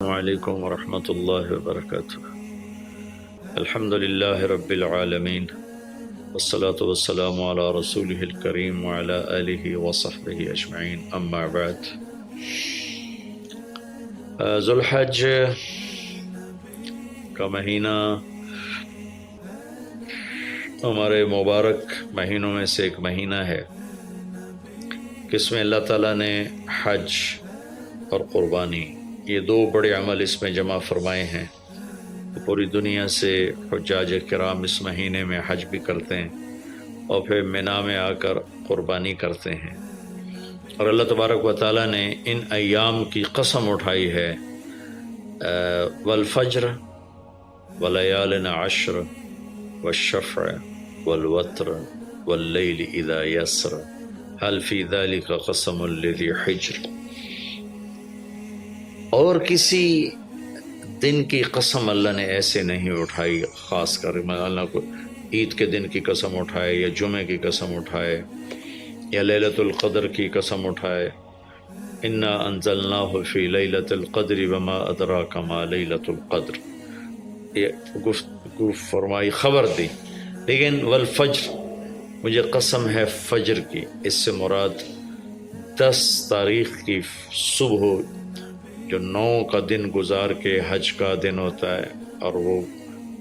السلام علیکم ورحمۃ اللہ وبرکاتہ۔ الحمد للہ رب العالمین والصلاة والسلام علی رسولہ الکریم وعلی آلہ وصحبہ اجمعین، اما بعد۔ ذو الحج کا مہینہ ہمارے مبارک مہینوں میں سے ایک مہینہ ہے کہ اس میں اللہ تعالیٰ نے حج اور قربانی، یہ دو بڑے عمل اس میں جمع فرمائے ہیں۔ پوری دنیا سے حجاج کرام اس مہینے میں حج بھی کرتے ہیں اور پھر مینا میں آ کر قربانی کرتے ہیں، اور اللہ تبارک و تعالیٰ نے ان ایام کی قسم اٹھائی ہے، والفجر ولیال عشر والشفع والوتر واللیل اذا یسر هل فی ذلک قسم لذی حجر۔ اور کسی دن کی قسم اللہ نے ایسے نہیں اٹھائی، خاص کر اللہ کو عید کے دن کی قسم اٹھائے یا جمعے کی قسم اٹھائے یا لیلۃ القدر کی قسم اٹھائے، انا انزلناہ فی لیلۃ القدر وما ادراک ما لیلۃ القدر، یہ گفتگو فرمائی، خبر دی۔ لیکن والفجر، مجھے قسم ہے فجر کی، اس سے مراد 10 تاریخ کی صبح، جو 9 کا دن گزار کے حج کا دن ہوتا ہے، اور وہ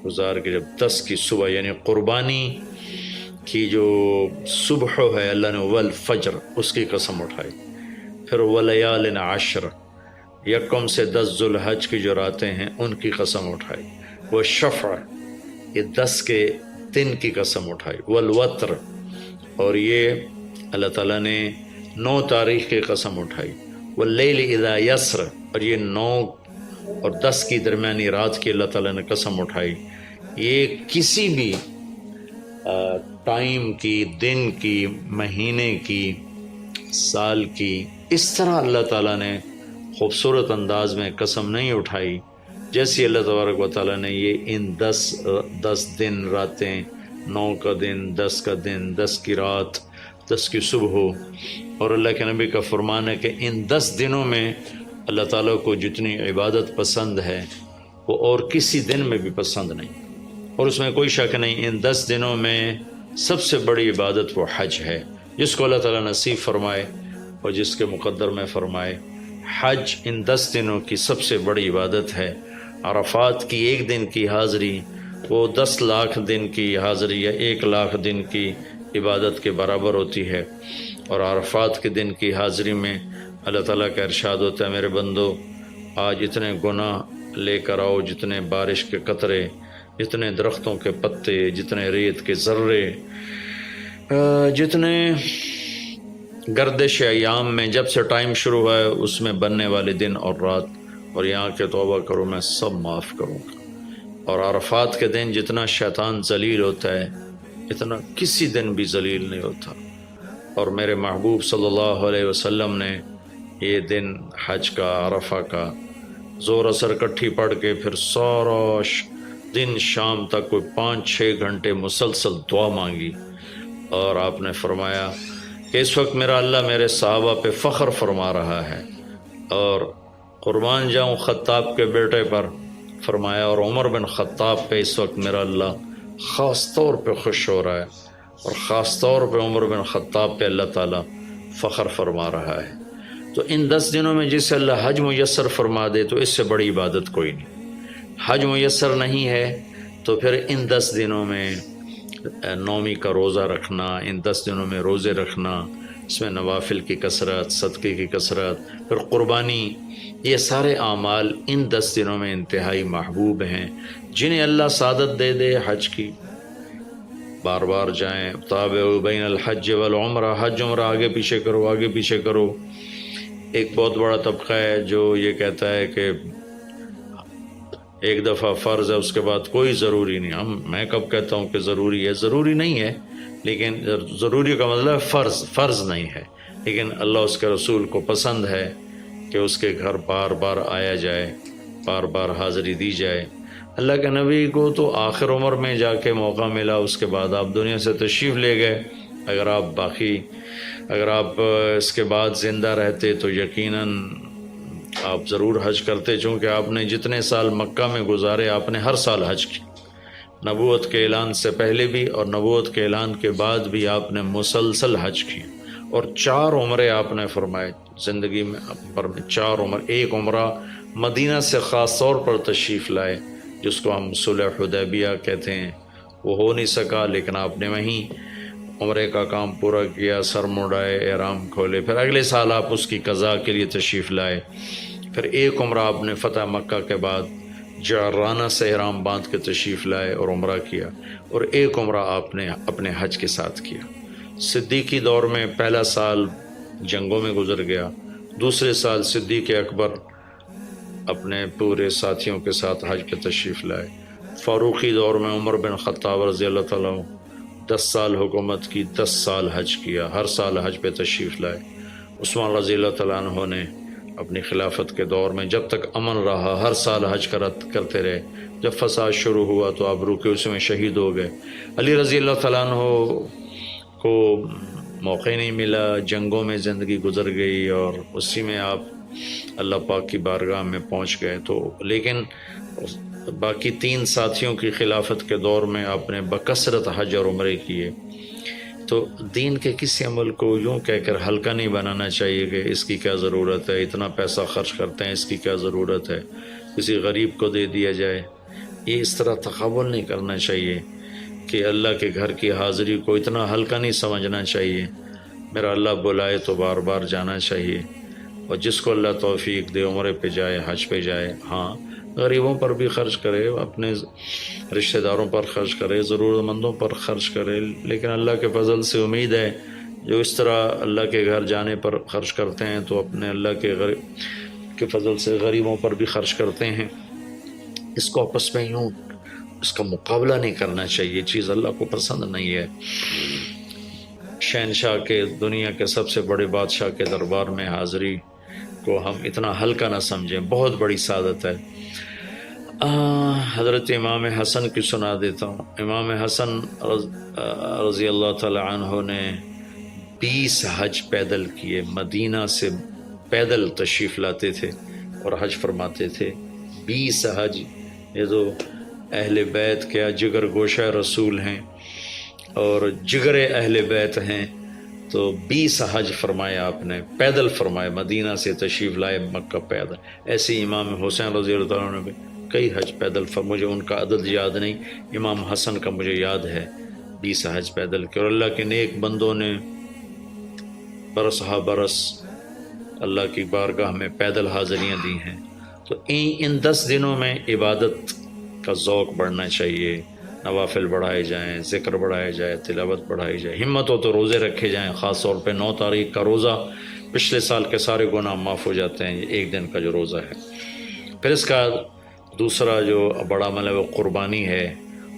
گزار کے جب 10 کی صبح یعنی قربانی کی جو صبح ہے، اللہ نے والفجر اس کی قسم اٹھائی۔ پھر ولیال عشر، یکم سے 10 ذو الحج کی جو راتیں ہیں ان کی قسم اٹھائی۔ وہ شفع، یہ 10 کے دن کی قسم اٹھائی۔ والوتر، اور یہ اللہ تعالیٰ نے 9 تاریخ کی قسم اٹھائی۔ واللیل اذا یسر، اور یہ 9 اور 10 کی درمیانی رات کی اللہ تعالیٰ نے قسم اٹھائی۔ یہ کسی بھی ٹائم کی، دن کی، مہینے کی، سال کی، اس طرح اللہ تعالیٰ نے خوبصورت انداز میں قسم نہیں اٹھائی جیسی اللہ تبارک و تعالیٰ نے یہ ان 10 دن راتیں، 9 کا دن، 10 کا دن، 10 کی رات، 10 کی صبح۔ اور اللہ کے نبی کا فرمان ہے کہ ان 10 دنوں میں اللہ تعالیٰ کو جتنی عبادت پسند ہے وہ اور کسی دن میں بھی پسند نہیں، اور اس میں کوئی شک نہیں، ان 10 دنوں میں سب سے بڑی عبادت وہ حج ہے، جس کو اللہ تعالیٰ نصیب فرمائے اور جس کے مقدر میں فرمائے۔ حج ان 10 دنوں کی سب سے بڑی عبادت ہے۔ عرفات کی 1 دن کی حاضری وہ 10 لاکھ دن کی حاضری یا 1 لاکھ دن کی عبادت کے برابر ہوتی ہے، اور عرفات کے دن کی حاضری میں اللہ تعالیٰ کا ارشاد ہوتا ہے، میرے بندو آج اتنے گناہ لے کر آؤ، جتنے بارش کے قطرے، جتنے درختوں کے پتے، جتنے ریت کے ذرے، جتنے گردش ایام میں جب سے ٹائم شروع ہوا ہے اس میں بننے والے دن اور رات، اور یہاں کے توبہ کرو، میں سب معاف کروں گا۔ اور عرفات کے دن جتنا شیطان ذلیل ہوتا ہے اتنا کسی دن بھی ذلیل نہیں ہوتا، اور میرے محبوب صلی اللہ علیہ وسلم نے یہ دن حج کا، عرفہ کا، زور اثر کٹھی پڑھ کے پھر سارا دن شام تک کوئی 5-6 گھنٹے مسلسل دعا مانگی، اور آپ نے فرمایا کہ اس وقت میرا اللہ میرے صحابہ پہ فخر فرما رہا ہے، اور قربان جاؤں خطاب کے بیٹے پر، فرمایا، اور عمر بن خطاب پہ اس وقت میرا اللہ خاص طور پہ خوش ہو رہا ہے، اور خاص طور پہ عمر بن خطاب پہ اللہ تعالیٰ فخر فرما رہا ہے۔ تو ان 10 دنوں میں جسے اللہ حج میسر فرما دے تو اس سے بڑی عبادت کوئی نہیں۔ حج میسر نہیں ہے تو پھر ان 10 دنوں میں نومی کا روزہ رکھنا، ان 10 دنوں میں روزے رکھنا، اس میں نوافل کی کثرت، صدقے کی کثرت، پھر قربانی، یہ سارے اعمال ان 10 دنوں میں انتہائی محبوب ہیں، جنہیں اللہ سعادت دے دے حج کی، بار بار جائیں۔ تابعوا بین الحج والعمرہ، حج عمرہ آگے پیچھے کرو، آگے پیچھے کرو۔ ایک بہت بڑا طبقہ ہے جو یہ کہتا ہے کہ ایک دفعہ فرض ہے اس کے بعد کوئی ضروری نہیں۔ میں کب کہتا ہوں کہ ضروری ہے؟ ضروری نہیں ہے، لیکن ضروری کا مطلب فرض نہیں ہے، لیکن اللہ اس کے رسول کو پسند ہے کہ اس کے گھر بار بار آیا جائے، بار بار حاضری دی جائے۔ اللہ کے نبی کو تو آخر عمر میں جا کے موقع ملا، اس کے بعد آپ دنیا سے تشریف لے گئے۔ اگر آپ اس کے بعد زندہ رہتے تو یقیناً آپ ضرور حج کرتے، چونکہ آپ نے جتنے سال مکہ میں گزارے آپ نے ہر سال حج کی، نبوت کے اعلان سے پہلے بھی اور نبوت کے اعلان کے بعد بھی آپ نے مسلسل حج کی، اور 4 عمرے آپ نے فرمائے زندگی میں پر میں 4 عمر۔ ایک عمرہ مدینہ سے خاص طور پر تشریف لائے جس کو ہم صلح حدیبیہ کہتے ہیں، وہ ہو نہیں سکا لیکن آپ نے وہیں عمرے کا کام پورا کیا، سر مڑائے، احرام کھولے، پھر اگلے سال آپ اس کی قضاء کے لیے تشریف لائے۔ پھر ایک عمرہ آپ نے فتح مکہ کے بعد جعرانہ سے احرام باندھ کے تشریف لائے اور عمرہ کیا، اور ایک عمرہ آپ نے اپنے حج کے ساتھ کیا۔ صدیقی دور میں پہلا سال جنگوں میں گزر گیا، دوسرے سال صدیق اکبر اپنے پورے ساتھیوں کے ساتھ حج پہ تشریف لائے۔ فاروقی دور میں عمر بن خطاب رضی اللہ تعالیٰ 10 سال حکومت کی، 10 سال حج کیا، ہر سال حج پہ تشریف لائے۔ عثمان رضی اللہ تعالیٰ عنہ نے اپنی خلافت کے دور میں جب تک امن رہا ہر سال حج کرتے رہے، جب فساد شروع ہوا تو آپ رکے، اس میں شہید ہو گئے۔ علی رضی اللہ تعالیٰ عنہ کو موقع نہیں ملا، جنگوں میں زندگی گزر گئی اور اسی میں آپ اللہ پاک کی بارگاہ میں پہنچ گئے۔ تو لیکن باقی 3 ساتھیوں کی خلافت کے دور میں آپ نے بکثرت حج اور عمرے کیے۔ تو دین کے کسی عمل کو یوں کہہ کر ہلکا نہیں بنانا چاہیے کہ اس کی کیا ضرورت ہے، اتنا پیسہ خرچ کرتے ہیں، اس کی کیا ضرورت ہے، کسی غریب کو دے دیا جائے۔ یہ اس طرح تقابل نہیں کرنا چاہیے کہ اللہ کے گھر کی حاضری کو اتنا ہلکا نہیں سمجھنا چاہیے۔ میرا اللہ بلائے تو بار بار جانا چاہیے، اور جس کو اللہ توفیق دے عمرے پہ جائے، حج پہ جائے۔ ہاں، غریبوں پر بھی خرچ کرے، اپنے رشتہ داروں پر خرچ کرے، ضرورت مندوں پر خرچ کرے، لیکن اللہ کے فضل سے امید ہے جو اس طرح اللہ کے گھر جانے پر خرچ کرتے ہیں تو اپنے اللہ کے فضل سے غریبوں پر بھی خرچ کرتے ہیں۔ اس کو آپس میں یوں اس کا مقابلہ نہیں کرنا چاہیے، چیز اللہ کو پسند نہیں ہے۔ شہنشاہ کے، دنیا کے سب سے بڑے بادشاہ کے دربار میں حاضری کو ہم اتنا ہلکا نہ سمجھیں، بہت بڑی سعادت ہے۔ حضرت امام حسن کی سنا دیتا ہوں۔ امام حسن رضی اللہ تعالی عنہ نے 20 حج پیدل کیے، مدینہ سے پیدل تشریف لاتے تھے اور حج فرماتے تھے۔ 20 حج، یہ تو اہل بیت کیا جگر گوشہ رسول ہیں اور جگر اہل بیت ہیں، تو 20 حج فرمایا آپ نے، پیدل فرمائے، مدینہ سے تشریف لائے مکہ پیدل۔ ایسے امام حسین رضی اللہ عنہ نے بھی کئی حج پیدل مجھے ان کا عدد یاد نہیں، امام حسن کا مجھے یاد ہے 20 حج پیدل کے، اور اللہ کے نیک بندوں نے برس ہا برس اللہ کی بارگاہ میں پیدل حاضریاں دی ہیں۔ تو ان 10 دنوں میں عبادت کا ذوق بڑھنا چاہیے، نوافل بڑھائے جائیں، ذکر بڑھائے جائے، تلاوت بڑھائی جائے، ہمت ہو تو روزے رکھے جائیں، خاص طور پہ 9 تاریخ کا روزہ پچھلے سال کے سارے گناہ معاف ہو جاتے ہیں، ایک دن کا جو روزہ ہے۔ پھر اس کا دوسرا جو بڑا عمل ہے وہ قربانی ہے،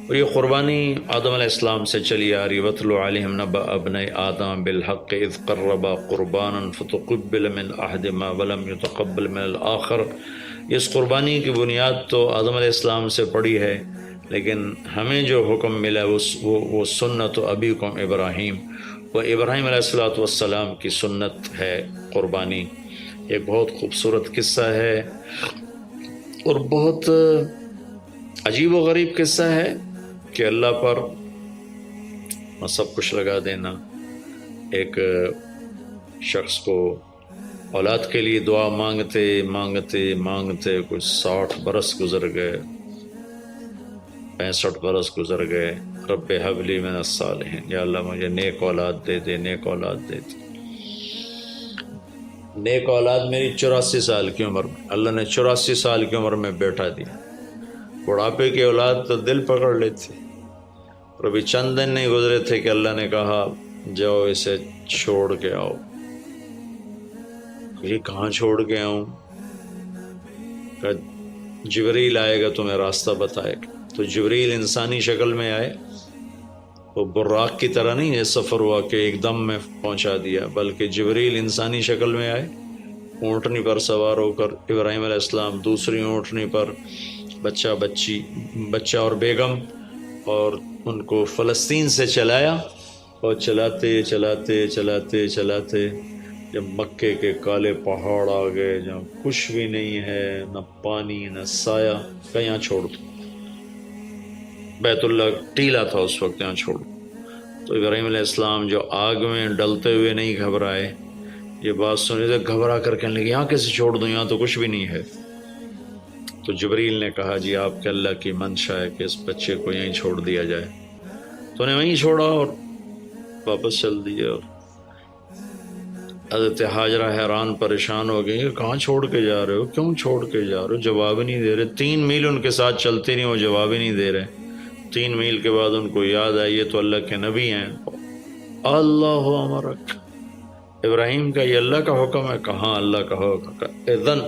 اور یہ قربانی آدم علیہ السلام سے چلی آ رہی۔ وَاتْلُ عَلَيْهِمْ نَبَأَ ابْنَيْ آدَمَ بِالْحَقِّ إِذْ قَرَّبَا قُرْبَانًا فَتُقُبِّلَ مِنْ أَحَدِهِمَا وَلَمْ يُتَقَبَّلْ مِنَ الْآخَرِ۔ اس قربانی کی بنیاد تو آدم علیہ السلام سے پڑی ہے، لیکن ہمیں جو حکم ملا وہ سنت ابیکم ابراہیم، وہ ابراہیم علیہ السلام کی سنت ہے قربانی۔ ایک بہت خوبصورت قصہ ہے اور بہت عجیب و غریب قصہ ہے کہ اللہ پر سب کچھ لگا دینا۔ ایک شخص کو اولاد کے لیے دعا مانگتے مانگتے مانگتے کچھ 60 برس گزر گئے، 65 برس گزر گئے۔ رب ہب لی من الصالحین، یا اللہ مجھے نیک اولاد دے دے، نیک اولاد دے دے۔ نیک اولاد میری 84 سال کی عمر میں، اللہ نے 84 سال کی عمر میں بیٹا دیا۔ بڑھاپے کی اولاد تو دل پکڑ لیتی، اور ابھی چند دن نہیں گزرے تھے کہ اللہ نے کہا جاؤ اسے چھوڑ کے آؤ۔ یہ کہاں چھوڑ کے آؤں؟ کہ جبریل آئے گا تمہیں راستہ بتائے گا۔ تو جبریل انسانی شکل میں آئے، وہ براق کی طرح نہیں ہے سفر ہوا کہ ایک دم میں پہنچا دیا، بلکہ جبریل انسانی شکل میں آئے، اونٹنی پر سوار ہو کر، ابراہیم علیہ السلام دوسری اونٹنی پر، بچہ اور بیگم، اور ان کو فلسطین سے چلایا، اور چلاتے چلاتے چلاتے چلاتے جب مکے کے کالے پہاڑ آ گئے جہاں کچھ بھی نہیں ہے، نہ پانی نہ سایہ، کہ یہاں چھوڑ دو، بیت اللہ ٹیلا تھا اس وقت، یہاں چھوڑ دو۔ تو ابراہیم علیہ السلام جو آگ میں ڈلتے ہوئے نہیں گھبرائے، یہ بات سنی تو گھبرا کر کہنے لگے یہاں کیسے چھوڑ دوں، یہاں تو کچھ بھی نہیں ہے۔ تو جبریل نے کہا جی آپ کے اللہ کی منشا ہے کہ اس بچے کو یہیں چھوڑ دیا جائے، تو انہیں وہیں چھوڑا اور واپس چل دیا۔ اور حضرت ہاجرہ حیران پریشان ہو گئی کہ کہاں چھوڑ کے جا رہے ہو، کیوں چھوڑ کے جا رہے ہو، جواب ہی نہیں دے رہے۔ 3 میل ان کے ساتھ چلتے نہیں، وہ جواب ہی نہیں دے رہے۔ 3 میل کے بعد ان کو یاد آئی یہ تو اللہ کے نبی ہیں۔ اللہ امرک، ابراہیم کا یہ اللہ کا حکم ہے؟ کہاں اللہ کا حکم ہے؟ اذن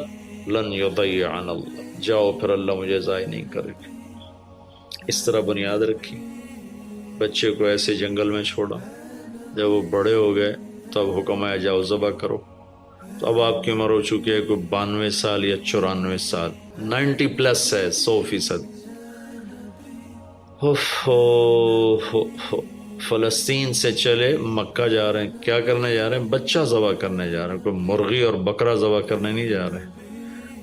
لن یضیعنا اللہ، جاؤ پھر اللہ مجھے ضائع نہیں کرے گا۔ اس طرح بنیاد رکھی، بچے کو ایسے جنگل میں چھوڑا۔ جب وہ بڑے ہو گئے تب حکم آیا جاؤ ذبح کرو۔ تو اب آپ کی عمر ہو چکی ہے کوئی 92 سال یا 94 سال، 90 پلس ہے، 100%۔ فلسطین سے چلے مکہ جا رہے ہیں، کیا کرنے جا رہے ہیں؟ بچہ ذبح کرنے جا رہے ہیں، کوئی مرغی اور بکرا ذبح کرنے نہیں جا رہے ہیں۔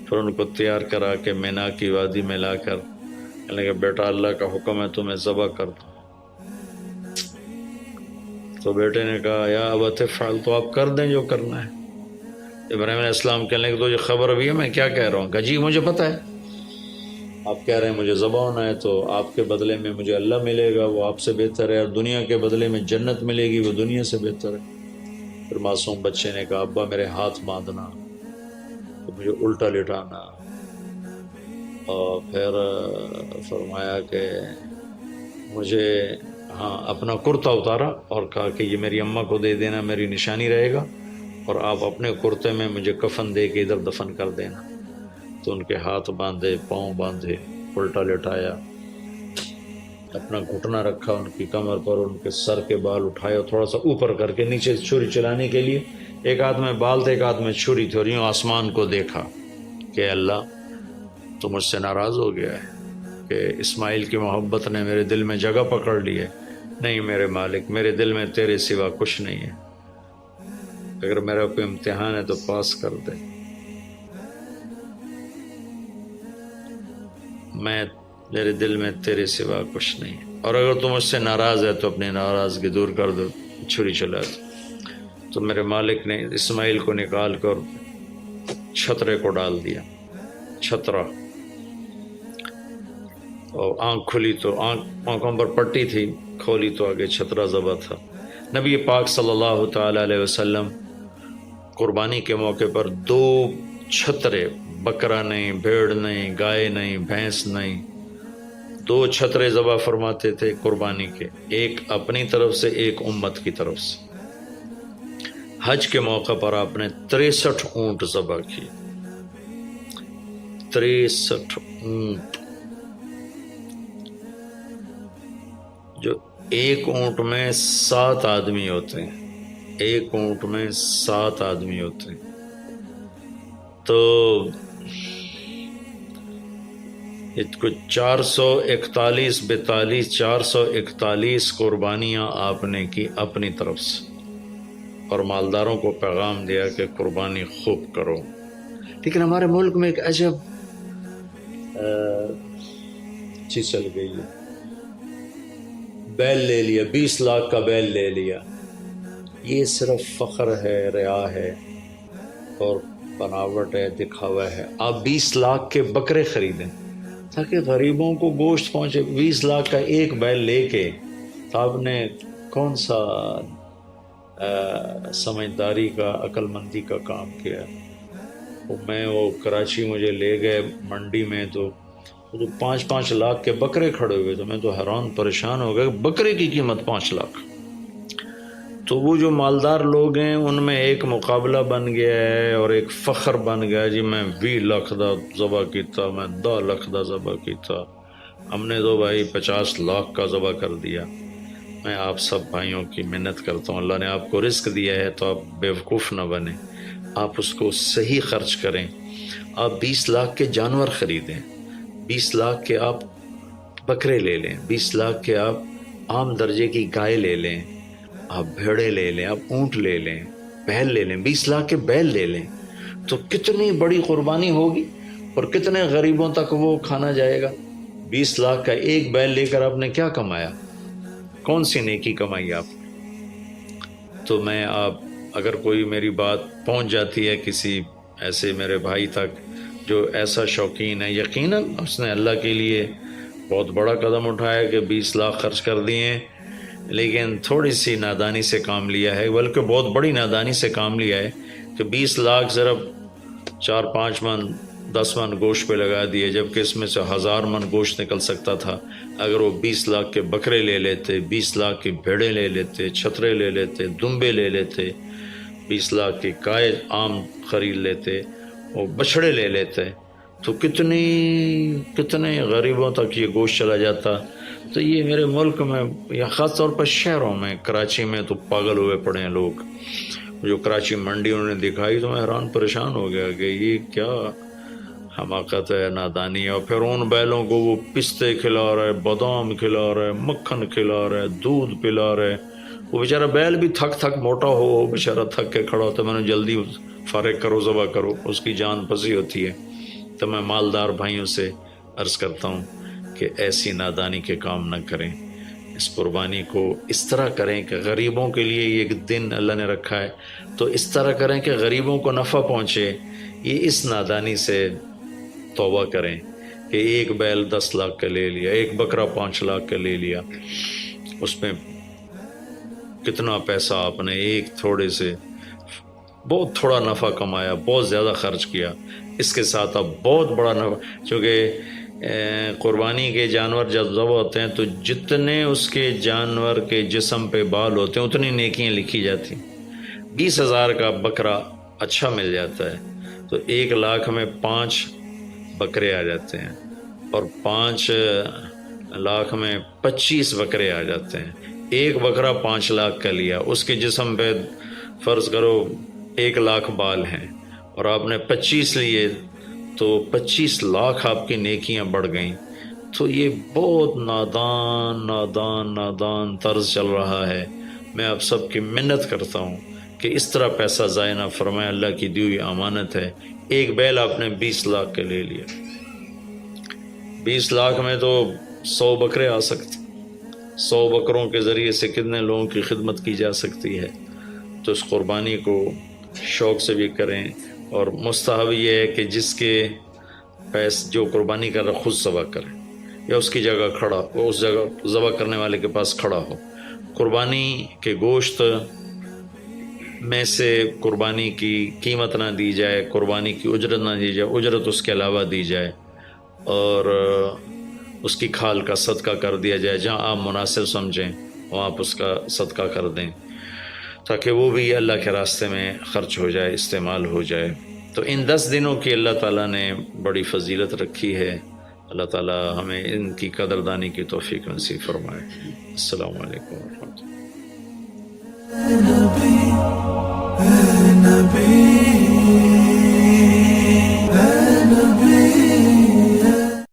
پھر ان کو تیار کرا کے مینا کی وادی میں لا کر کہنے لگے بیٹا اللہ کا حکم ہے تمہیں ذبح کر دو۔ تو بیٹے نے کہا یا ابت افعل، تو آپ کر دیں جو کرنا ہے۔ ابراہیم علیہ السلام کہنے لگے تو یہ خبر ابھی ہے میں کیا کہہ رہا ہوں؟ کہا جی مجھے پتہ ہے، آپ کہہ رہے ہیں مجھے ذبح ہونا ہے تو آپ کے بدلے میں مجھے اللہ ملے گا، وہ آپ سے بہتر ہے، اور دنیا کے بدلے میں جنت ملے گی، وہ دنیا سے بہتر ہے۔ پھر معصوم بچے نے کہا ابا میرے ہاتھ باندھنا، تو مجھے الٹا لٹانا، اور پھر فرمایا کہ مجھے اپنا کرتا اتارا اور کہا کہ یہ میری اماں کو دے دینا، میری نشانی رہے گا، اور آپ اپنے کرتے میں مجھے کفن دے کے ادھر دفن کر دینا۔ تو ان کے ہاتھ باندھے، پاؤں باندھے، الٹا لٹایا، اپنا گھٹنا رکھا ان کی کمر پر، ان کے سر کے بال اٹھائے تھوڑا سا اوپر کر کے نیچے چھری چلانے کے لیے، ایک ہاتھ میں بال تھے ایک ہاتھ میں چھری تھی، اور یوں آسمان کو دیکھا کہ اللہ تو مجھ سے ناراض ہو گیا ہے کہ اسماعیل کی محبت نے میرے دل میں جگہ پکڑ لی ہے۔ نہیں میرے مالک، میرے دل میں تیرے سوا کچھ نہیں ہے، اگر میرا کوئی امتحان ہے تو پاس کر دے، میرے دل میں تیرے سوا کچھ نہیں ہے، اور اگر تم مجھ سے ناراض ہے تو اپنی ناراضگی دور کر دو، چھری چلا دو۔ تو میرے مالک نے اسماعیل کو نکال کر چھترے کو ڈال دیا، چھترا، اور آنکھ کھلی تو آنکھوں پر پٹی تھی، کھولی تو آگے چھترا ذبح تھا۔ نبی پاک صلی اللہ تعالی علیہ وسلم قربانی کے موقع پر 2 چھترے، بکرا نہیں، بھیڑ نہیں، گائے نہیں، بھینس نہیں، 2 چھترے ذبح فرماتے تھے قربانی کے، ایک اپنی طرف سے ایک امت کی طرف سے۔ حج کے موقع پر آپ نے 63 اونٹ ذبح کیے، 63 اونٹ، جو ایک اونٹ میں 7 آدمی ہوتے ہیں، ایک اونٹ میں 7 آدمی ہوتے ہیں۔ تو کچھ 441 42 441 قربانیاں آپ نے کی اپنی طرف سے، اور مالداروں کو پیغام دیا کہ قربانی خوب کرو۔ لیکن ہمارے ملک میں ایک عجب چیز چل گئی ہے، بیل لے لیا، 20 لاکھ کا بیل لے لیا۔ یہ صرف فخر ہے، ریا ہے اور بناوٹ ہے، دکھاوا ہے۔ آپ 20 لاکھ کے بکرے خریدیں تاکہ غریبوں کو گوشت پہنچے۔ 20 لاکھ کا ایک بیل لے کے تو آپ نے کون سا سمجھداری کا، عقل مندی کا کام کیا؟ وہ کراچی مجھے لے گئے منڈی میں، تو 5 لاکھ کے بکرے کھڑے ہوئے، تو میں تو حیران پریشان ہو گئے، بکرے کی قیمت 5 لاکھ۔ تو وہ جو مالدار لوگ ہیں ان میں ایک مقابلہ بن گیا ہے اور ایک فخر بن گیا، جی میں 20 لاکھ دا ذبح کیتا، میں 10 لاکھ دا ذبح کیتا، ہم نے تو بھائی 50 لاکھ کا ذبح کر دیا۔ میں آپ سب بھائیوں کی منت کرتا ہوں، اللہ نے آپ کو رزق دیا ہے تو آپ بیوقوف نہ بنیں، آپ اس کو صحیح خرچ کریں۔ آپ 20 لاکھ کے جانور خریدیں، 20 لاکھ کے آپ بکرے لے لیں، 20 لاکھ کے آپ عام درجے کی گائے لے لیں، آپ بھیڑے لے لیں، آپ اونٹ لے لیں، بیل لے لیں، 20 لاکھ کے بیل لے لیں، تو کتنی بڑی قربانی ہوگی اور کتنے غریبوں تک وہ کھانا جائے گا۔ 20 لاکھ کا ایک بیل لے کر آپ نے کیا کمایا؟ کون سی نیکی کمائی آپ نے؟ تو میں اگر کوئی میری بات پہنچ جاتی ہے کسی ایسے میرے بھائی تک جو ایسا شوقین ہے، یقیناً اس نے اللہ کے لیے بہت بڑا قدم اٹھایا کہ 20 لاکھ خرچ کر دیے ہیں، لیکن تھوڑی سی نادانی سے کام لیا ہے، بلکہ بہت بڑی نادانی سے کام لیا ہے کہ 20 لاکھ صرف 4-5 من 10 من گوشت پہ لگا دیے، جبکہ اس میں سے 1000 من گوشت نکل سکتا تھا اگر وہ 20 لاکھ کے بکرے لے لیتے، 20 لاکھ کی بھیڑیں لے لیتے، چھترے لے لیتے، دمبے لے لیتے، 20 لاکھ کی گائے عام خرید لیتے، وہ بچھڑے لے لیتے، تو کتنے غریبوں تک یہ گوشت چلا جاتا۔ تو یہ میرے ملک میں یا خاص طور پر شہروں میں، کراچی میں تو پاگل ہوئے پڑے ہیں لوگ۔ جو کراچی منڈی انہوں نے دکھائی تو میں حیران پریشان ہو گیا کہ یہ کیا حماقت ہے، نادانی ہے۔ اور پھر ان بیلوں کو وہ پستے کھلا رہے، بادام کھلا رہے، مکھن کھلا رہے، دودھ پلا رہے۔ وہ بیچارہ بیل بھی تھک موٹا ہو، بیچارہ تھک کے کھڑا ہوتا ہے، میں نے جلدی فارغ کرو، ذبح کرو، اس کی جان پسی ہوتی ہے۔ تو میں مالدار بھائیوں سے عرض کرتا ہوں کہ ایسی نادانی کے کام نہ کریں، اس قربانی کو اس طرح کریں کہ غریبوں کے لیے یہ دن اللہ نے رکھا ہے تو اس طرح کریں کہ غریبوں کو نفع پہنچے۔ یہ اس نادانی سے توبہ کریں کہ ایک بیل 10 لاکھ کا لے لیا، ایک بکرا 5 لاکھ کا لے لیا، اس میں کتنا پیسہ آپ نے ایک تھوڑے سے بہت تھوڑا نفع کمایا، بہت زیادہ خرچ کیا، اس کے ساتھ اب بہت بڑا نفع، چونکہ قربانی کے جانور جب ذبح ہوتے ہیں تو جتنے اس کے جانور کے جسم پہ بال ہوتے ہیں اتنی نیکیاں لکھی جاتی ہیں۔ 20,000 کا بکرا اچھا مل جاتا ہے تو 1 لاکھ میں 5 بکرے آ جاتے ہیں، اور 5 لاکھ میں 25 بکرے آ جاتے ہیں۔ ایک بکرا 5 لاکھ کا لیا، اس کے جسم پہ فرض کرو 1 لاکھ بال ہیں اور آپ نے 25 لیے تو 25 لاکھ آپ کی نیکیاں بڑھ گئیں۔ تو یہ بہت نادان طرز چل رہا ہے۔ میں آپ سب کی منت کرتا ہوں کہ اس طرح پیسہ ضائع نہ فرمائیں، اللہ کی دی ہوئی امانت ہے۔ ایک بیل آپ نے 20 لاکھ کے لے لیا، 20 لاکھ میں تو 100 بکرے آ سکتے، 100 بکروں کے ذریعے سے کتنے لوگوں کی خدمت کی جا سکتی ہے۔ تو اس قربانی کو شوق سے بھی کریں، اور مستحب یہ ہے کہ جس کے جو قربانی کر رہا خود ذبح کرے یا اس کی جگہ کھڑا، وہ اس جگہ ذبح کرنے والے کے پاس کھڑا ہو۔ قربانی کے گوشت میں سے قربانی کی قیمت نہ دی جائے، قربانی کی اجرت نہ دی جائے، اجرت اس کے علاوہ دی جائے، اور اس کی کھال کا صدقہ کر دیا جائے۔ جہاں آپ مناسب سمجھیں وہاں آپ اس کا صدقہ کر دیں تاکہ وہ بھی اللہ کے راستے میں خرچ ہو جائے، استعمال ہو جائے۔ تو ان 10 دنوں کی اللہ تعالیٰ نے بڑی فضیلت رکھی ہے۔ اللہ تعالیٰ ہمیں ان کی قدردانی کی توفیق نصیب فرمائے۔ السلام علیکم ورحمۃ اللہ۔